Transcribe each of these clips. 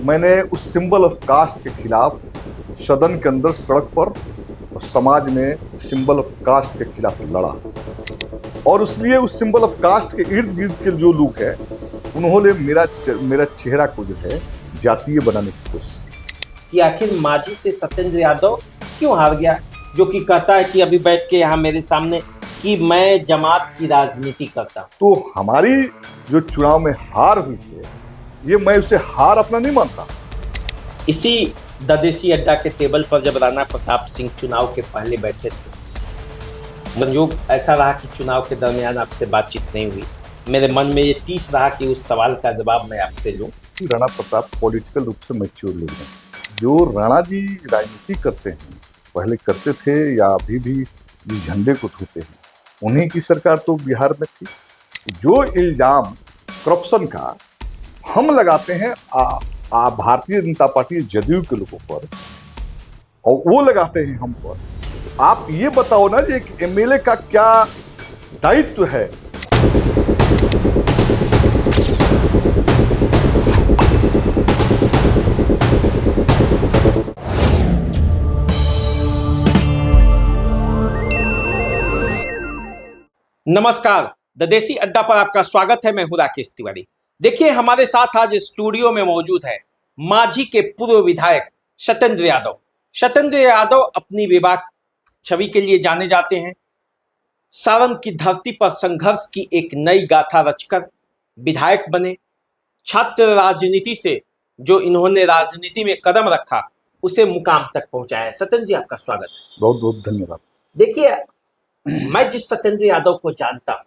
मैंने उस symbol of cast के खिलाफ सदन के अंदर, सड़क पर और समाज में सिंबल ऑफ कास्ट के खिलाफ लड़ा। और इसलिए उस सिंबल ऑफ कास्ट के इर्द गिर्द के जो लोग हैं उन्होंने मेरा चेहरा को जो है जातीय बनाने की कोशिश की। कि आखिर मांझी से सत्येंद्र यादव क्यों हार गया, जो कि कहता है कि अभी बैठ के यहाँ मेरे सामने कि मैं जमात की राजनीति करता। तो हमारी जो चुनाव में हार हुई है, ये मैं उसे हार अपना नहीं मानता। इसी ददेसी अड्डा के टेबल पर जब राणा प्रताप सिंह चुनाव के पहले बैठे थे, संयोग ऐसा रहा कि चुनाव के दरमियान आपसे बातचीत नहीं हुई। मेरे मन में ये टीस रहा कि उस सवाल का जवाब मैं आपसे लूं। राणा प्रताप पॉलिटिकल रूप से मैच्योर लोग हैं। जो राणा जी राजनीति करते हैं, पहले करते थे या अभी भी जिस झंडे को उठाते हैं, उन्हीं की सरकार तो बिहार में थी। जो इल्जाम करप्शन का हम लगाते हैं भारतीय जनता पार्टी जदयू के लोगों पर, और वो लगाते हैं हम पर, आप ये बताओ ना, एक एमएलए का क्या दायित्व है। नमस्कार, ददेसी अड्डा पर आपका स्वागत है। मैं हूं राकेश तिवारी। देखिए, हमारे साथ आज स्टूडियो में मौजूद है मांझी के पूर्व विधायक सत्येंद्र यादव। सत्येंद्र यादव अपनी विवाह छवि के लिए जाने जाते हैं। सारण की धरती पर संघर्ष की एक नई गाथा रचकर विधायक बने। छात्र राजनीति से जो इन्होंने राजनीति में कदम रखा, उसे मुकाम तक पहुंचाया। सत्येंद्र जी, आपका स्वागत है। बहुत बहुत धन्यवाद। देखिए, मैं जिस सत्येंद्र यादव को जानता हूं,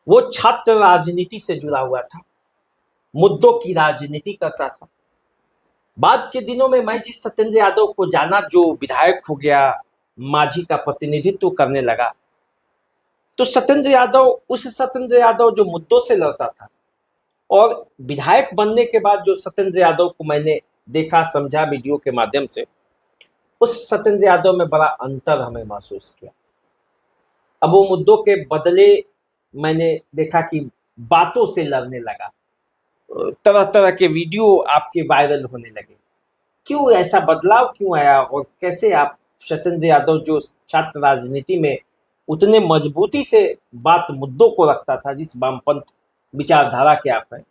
वो छात्र राजनीति से जुड़ा हुआ था, मुद्दों की राजनीति करता था। बाद के दिनों में मैं जिस सत्येंद्र यादव को जाना, जो विधायक हो गया, मांझी का प्रतिनिधित्व करने लगा, तो सत्येंद्र यादव उस सत्येंद्र यादव जो मुद्दों से लड़ता था, और विधायक बनने के बाद जो सत्येंद्र यादव को मैंने देखा, समझा वीडियो के माध्यम से, उस सत्येंद्र यादव में बड़ा अंतर हमें महसूस किया। अब वो मुद्दों के बदले मैंने देखा कि बातों से लड़ने लगा। तरह तरह के वीडियो आपके वायरल होने लगे। क्यों ऐसा बदलाव क्यों आया, और कैसे आप सत्येंद्र यादव जो छात्र राजनीति में उतने मजबूती से बात मुद्दों को रखता था, जिस वामपंथ विचारधारा के आप हैं,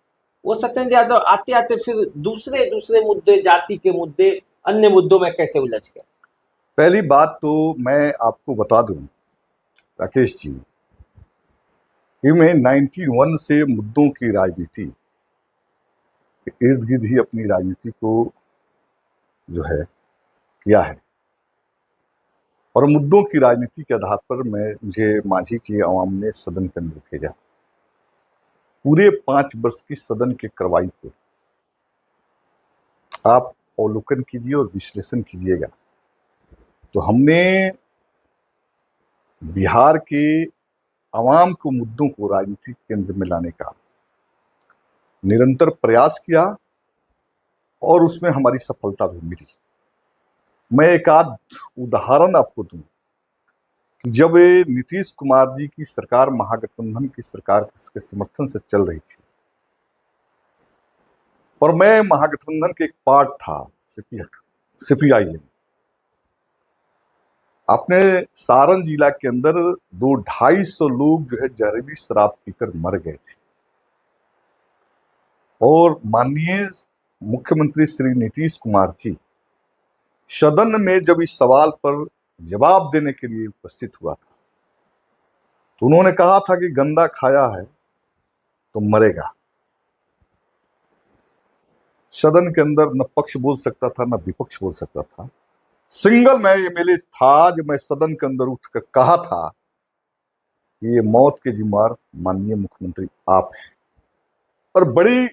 वो सत्येंद्र यादव आते आते फिर दूसरे दूसरे मुद्दे, जाति के मुद्दे, अन्य मुद्दों में कैसे उलझ गए? पहली बात तो मैं आपको बता दूं राकेश जी कि मैं 91 से मुद्दों की राजनीति के इर्द गिर्द ही अपनी राजनीति को जो है किया है। और मुद्दों की राजनीति के आधार पर मुझे मांझी की आवाम ने सदन के अंदर भेजा। पूरे 5 वर्ष की सदन की कार्रवाई को आप अवलोकन कीजिए और विश्लेषण कीजिएगा, तो हमने बिहार के आवाम को मुद्दों को राजनीति के केंद्र में लाने का निरंतर प्रयास किया, और उसमें हमारी सफलता भी मिली। मैं एक आध उदाहरण आपको दूं कि जब नीतीश कुमार जी की सरकार महागठबंधन की सरकार के समर्थन से चल रही थी, और मैं महागठबंधन के एक पार्ट था, सीपीआईएम। अपने सारण जिला के अंदर 200-250 लोग जो है जहरीली शराब पीकर मर गए थे, और माननीय मुख्यमंत्री श्री नीतीश कुमार जी सदन में जब इस सवाल पर जवाब देने के लिए उपस्थित हुआ था, तो उन्होंने कहा था कि गंदा खाया है तो मरेगा। सदन के अंदर न पक्ष बोल सकता था न विपक्ष बोल सकता था। सिंगल मैं एमएलए था जो मैं सदन के अंदर उठकर कहा था कि ये मौत के जिम्मेदार माननीय मुख्यमंत्री आप हैं। और बड़ी,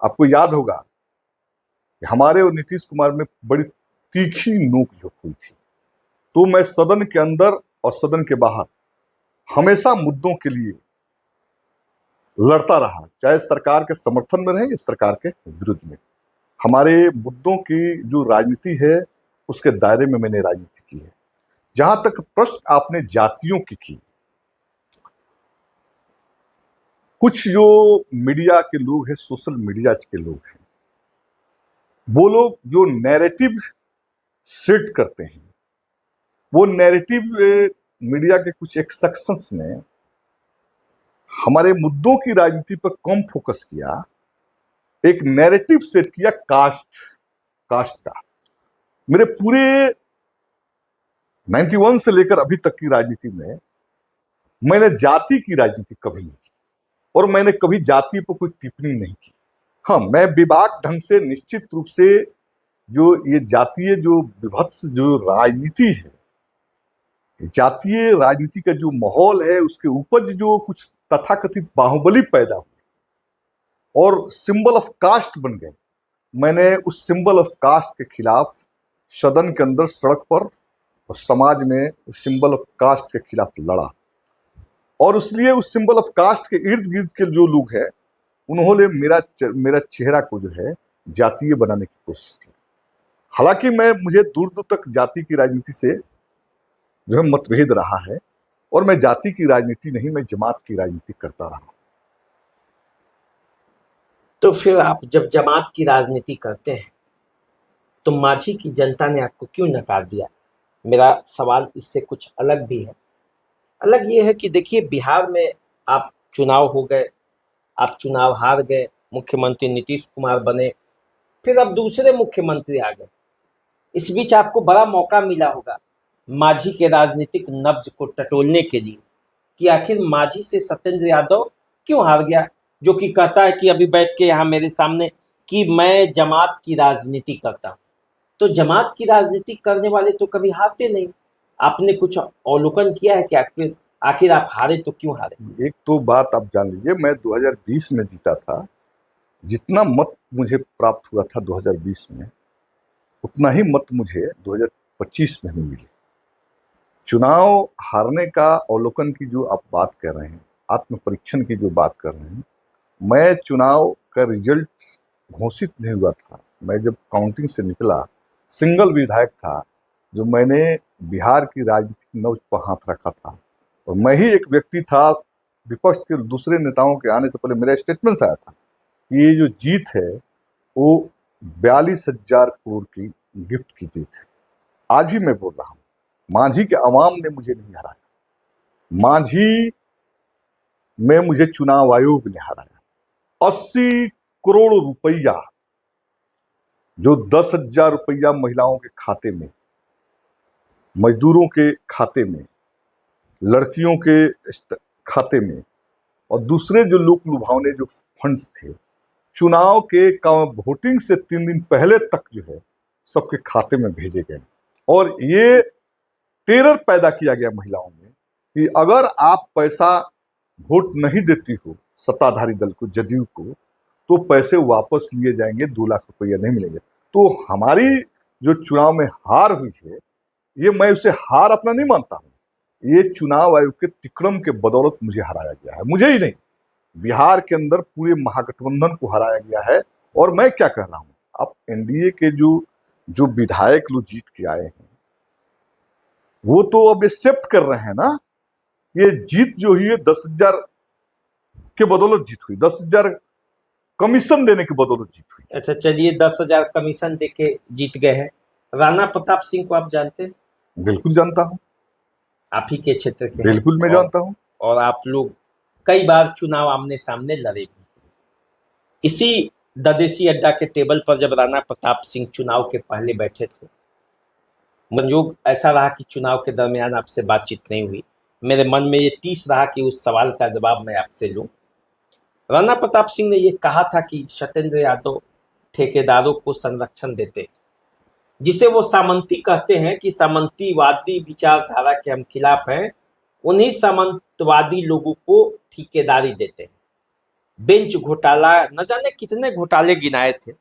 आपको याद होगा कि हमारे और नीतीश कुमार में बड़ी तीखी नोक-झोंक हुई थी। तो मैं सदन के अंदर और सदन के बाहर हमेशा मुद्दों के लिए लड़ता रहा, चाहे सरकार के समर्थन में रहे या सरकार के विरुद्ध में। हमारे मुद्दों की जो राजनीति है, उसके दायरे में मैंने राजनीति की है। जहां तक प्रश्न आपने जातियों की, कुछ जो मीडिया के लोग हैं, सोशल मीडिया के लोग हैं, वो लोग जो नैरेटिव सेट करते हैं, वो नैरेटिव मीडिया के कुछ एक सेक्शंस ने हमारे मुद्दों की राजनीति पर कम फोकस किया, एक नैरेटिव सेट किया कास्ट का। मेरे पूरे 91 से लेकर अभी तक की राजनीति में मैंने जाति की राजनीति कभी नहीं की, और मैंने कभी जाति पर कोई टिप्पणी नहीं की। हाँ, मैं विभाग ढंग से निश्चित रूप से जो ये जातीय जो विभत्स जो राजनीति है, जातीय राजनीति का जो माहौल है, उसके उपज जो कुछ तथाकथित बाहुबली पैदा हुए और सिंबल ऑफ कास्ट बन गए, मैंने उस सिंबल ऑफ कास्ट के खिलाफ सदन के अंदर, सड़क पर और समाज में उस सिंबल ऑफ कास्ट के खिलाफ लड़ा। और इसलिए उस सिंबल ऑफ कास्ट के इर्द गिर्द के जो लोग हैं, उन्होंने मेरा चेहरा को जो है जातीय बनाने की कोशिश की। हालांकि मुझे दूर दूर तक जाति की राजनीति से जो है मतभेद रहा है, और मैं जाति की राजनीति नहीं, मैं जमात की राजनीति करता रहा। तो फिर आप जब जमात की राजनीति करते हैं तो माझी की जनता ने आपको क्यों नकार दिया? मेरा सवाल इससे कुछ अलग भी है। अलग ये है कि देखिए, बिहार में आप चुनाव हो गए, आप चुनाव हार गए, मुख्यमंत्री नीतीश कुमार बने, फिर अब दूसरे मुख्यमंत्री आ गए। इस बीच आपको बड़ा मौका मिला होगा माझी के राजनीतिक नब्ज को टटोलने के लिए कि आखिर माझी से सत्येंद्र यादव क्यों हार गया, जो कि कहता है कि अभी बैठ के यहाँ मेरे सामने कि मैं जमात की राजनीति करता हूँ। तो जमात की राजनीति करने वाले तो कभी हारते नहीं। आपने कुछ अवलोकन किया है कि आखिर आप हारे तो क्यों हारे? एक तो बात आप जान लीजिए, मैं 2020 में जीता था। जितना मत मुझे प्राप्त हुआ था 2020 में, उतना ही मत मुझे 2025 में भी मिले। चुनाव हारने का अवलोकन की जो आप बात कर रहे हैं, आत्म परीक्षण की जो बात कर रहे हैं, मैं चुनाव का रिजल्ट घोषित नहीं हुआ था। मैं जब काउंटिंग से निकला, सिंगल विधायक था जो मैंने बिहार की राजनीतिक नब्ज पर हाथ रखा था, और मैं ही एक व्यक्ति था, विपक्ष के दूसरे नेताओं के आने से पहले मेरा स्टेटमेंट आया था कि ये जो जीत है वो 42,000 करोड़ की गिफ्ट की जीत है। आज भी मैं बोल रहा हूँ, मांझी के अवाम ने मुझे नहीं हराया, मांझी में मुझे चुनाव आयोग ने हराया। 80 करोड़ रुपया, जो 10,000 रुपया महिलाओं के खाते में, मजदूरों के खाते में, लड़कियों के खाते में, और दूसरे जो लोक लुभावने जो फंड्स थे, चुनाव के वोटिंग से 3 दिन पहले तक जो है सबके खाते में भेजे गए। और ये टेरर पैदा किया गया महिलाओं में कि अगर आप पैसा वोट नहीं देती हो सत्ताधारी दल को, जदयू को, तो पैसे वापस लिए जाएंगे, 2 लाख रुपया नहीं मिलेंगे। तो हमारी जो चुनाव में हार हुई है, ये मैं उसे हार अपना नहीं मानता हूँ, ये चुनाव आयोग के तिकड़म के बदौलत मुझे हराया गया है। मुझे ही नहीं, बिहार के अंदर पूरे महागठबंधन को हराया गया है। और मैं क्या कह रहा हूँ, आप एनडीए के जो विधायक लोग जीत के आए हैं, वो तो अब एक्सेप्ट कर रहे हैं ना, ये जीत जो हुई है 10,000 के बदौलत जीत हुई, 10,000 कमीशन देने के बदौलत जीत हुई। अच्छा, चलिए, 10,000 कमीशन देके जीत गए हैं। राणा प्रताप सिंह को आप जानते हैं? बिल्कुल जानता हूँ, आप ही के क्षेत्र के हैं। बिल्कुल मैं जानता हूँ। और आप लोग कई बार चुनाव आमने सामने लड़े भी। इसी ददेसी अड्डा के टेबल पर जब राणा प्रताप सिंह चुनाव के पहले बैठे थे, संयोग ऐसा रहा कि चुनाव के दरमियान आपसे बातचीत नहीं हुई। मेरे मन में ये टीस रहा कि उस सवाल का जवाब मैं आपसे लूं। राणा प्रताप सिंह ने ये कहा था कि सत्येंद्र यादव ठेकेदारों को संरक्षण देते, जिसे वो सामंती कहते हैं, कि सामंतीवादी विचारधारा के हम खिलाफ हैं, उन्हीं सामंतवादी लोगों को ठेकेदारी देते हैं। बेंच घोटाला, न जाने कितने घोटाले गिनाए थे।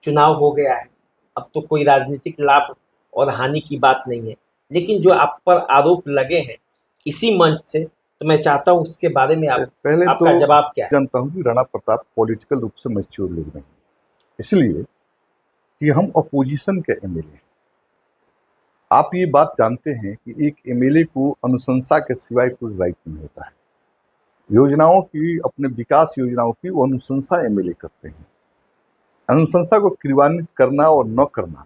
चुनाव हो गया है, अब तो कोई राजनीतिक लाभ और हानि की बात नहीं है, लेकिन जो आप पर आरोप लगे हैं इसी मंच से, तो मैं चाहता हूं उसके बारे में पहले आपका तो जवाब क्या है? जानता हूं कि राणा प्रताप पॉलिटिकल रूप से मैच्योर लोग नहीं, इसलिए कि हम अपोजिशन के एमएलए हैं। आप ये बात जानते हैं कि एक एमएलए को अनुशंसा के सिवाय कोई राइट नहीं होता है। योजनाओं की, अपने विकास योजनाओं की वो अनुशंसा एमएलए करते हैं। अनुशंसा को क्रियान्वित करना और न करना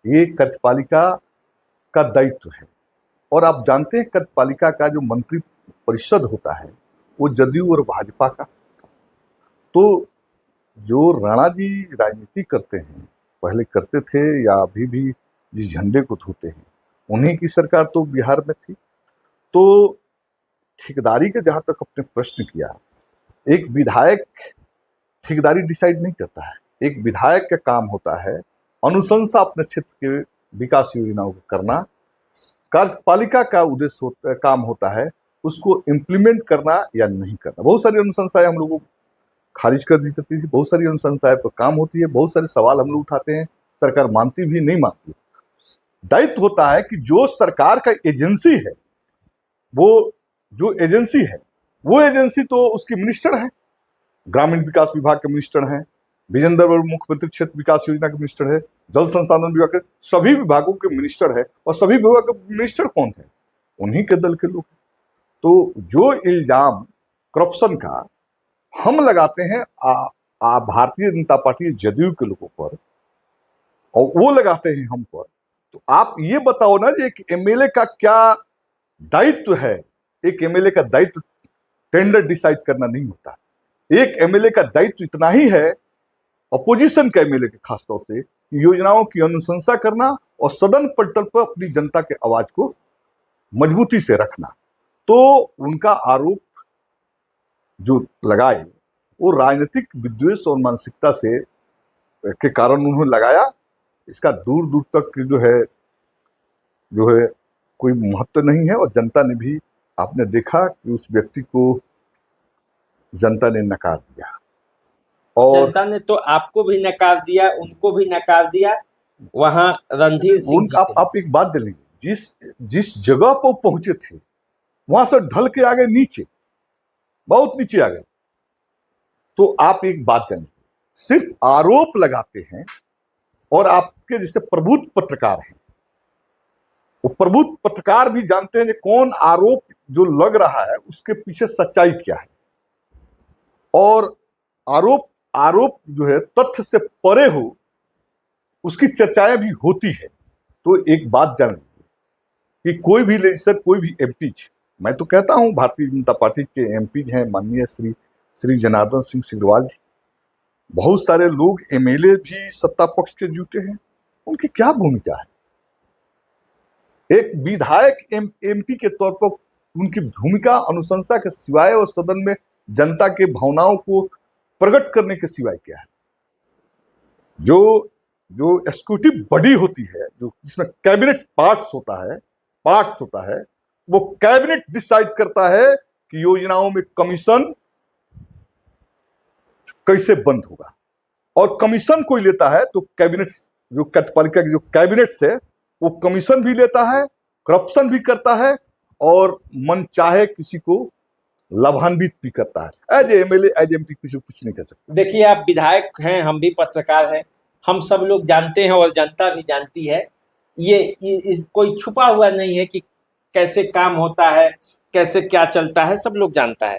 ये कार्यपालिका का दायित्व है। और आप जानते हैं कार्यपालिका का जो मंत्री परिषद होता है वो जदयू और भाजपा का। तो जो राणा जी राजनीति करते हैं, पहले करते थे या अभी भी जिस झंडे को धोते हैं, उन्हीं की सरकार तो बिहार में थी। तो ठेकेदारी का जहां तक अपने प्रश्न किया, एक विधायक ठेकेदारी डिसाइड नहीं करता है। एक विधायक का काम होता है अनुशंसा अपने क्षेत्र के विकास योजनाओं को करना। कार्यपालिका का उद्देश्य काम होता है उसको इम्प्लीमेंट करना या नहीं करना। बहुत सारी अनुशंसाएं हम लोगों को खारिज कर दी जाती थी, बहुत सारी अनुशंसाएं पर काम होती है, बहुत सारे सवाल हम लोग उठाते हैं, सरकार मानती भी नहीं मानती। दायित्व होता है कि जो सरकार का एजेंसी है, वो जो एजेंसी है वो एजेंसी तो उसके मिनिस्टर है, ग्रामीण विकास विभाग के मिनिस्टर हैं, विजेंद्र वर्मा मुख्यमंत्री क्षेत्र विकास योजना के मिनिस्टर है, जल संसाधन विभाग के, सभी विभागों के मिनिस्टर है। और सभी विभाग के मिनिस्टर कौन थे? उन्हीं के दल के लोग। तो जो इल्जाम करप्शन का हम लगाते हैं भारतीय जनता पार्टी जदयू के लोगों पर और वो लगाते हैं हम पर, तो आप ये बताओ ना, एक एमएलए का क्या दायित्व है? एक एमएलए का दायित्व टेंडर डिसाइड करना नहीं होता। एक एमएलए का दायित्व इतना ही है, अपोजिशन का एमएलए के खासतौर से, योजनाओं की अनुशंसा करना और सदन पटल पर अपनी जनता के आवाज को मजबूती से रखना। तो उनका आरोप जो लगाए वो राजनीतिक विद्वेष और मानसिकता से के कारण उन्होंने लगाया। इसका दूर दूर तक जो है कोई महत्व नहीं है। और जनता ने भी, आपने देखा कि उस व्यक्ति को जनता ने नकार दिया। और जनता ने तो आपको भी नकार दिया, उनको भी नकार दिया। वहां रणधीर सिंह जी थे। आप एक बात जानिए, जिस जगह पर पहुंचे थे वहां से ढल के आ गए नीचे, बहुत नीचे आ गए। तो आप एक बात जानिए, सिर्फ आरोप लगाते हैं और आपके जैसे प्रबुद्ध पत्रकार हैं, वो प्रबुद्ध पत्रकार भी जानते हैं कि कौन आरोप जो लग रहा है उसके पीछे सच्चाई क्या है। और आरोप जो है तथ्य से परे हो, उसकी चर्चाएं भी होती है। तो एक बात जान लीजिए कि कोई भी लेजिस्लेटर, कोई भी एमपी, मैं तो कहता हूं भारतीय जनता पार्टी के एमपी हैं माननीय श्री जनार्दन सिंह सिग्रीवाल जी, बहुत सारे लोग एमएलए भी सत्ता पक्ष के जुटे हैं, उनकी क्या भूमिका है? एक विधायक एमपी के तौर पर उनकी भूमिका अनुशंसा के सिवाय और सदन में जनता के भावनाओं को प्रकट करने के सिवाय क्या है? जो एग्जीक्यूटिव बॉडी होती है, जो जिसमें कैबिनेट पार्ट्स होता है, वो कैबिनेट डिसाइड करता है कि योजनाओं में कमीशन कैसे बंद होगा। और कमीशन कोई लेता है तो कैबिनेट, जो कार्यपालिका की जो कैबिनेट है, वो कमीशन भी लेता है, करप्शन भी करता है और मन चाहे किसी को लाभान्वित भी करता है। एज एमएलए, एज एमपी किसी को कुछ नहीं कर सकता। देखिए, आप विधायक हैं, हम भी पत्रकार हैं, हम सब लोग जानते हैं और जनता भी जानती है। ये कोई छुपा हुआ नहीं है कि कैसे काम होता है, कैसे क्या चलता है, सब लोग जानता है।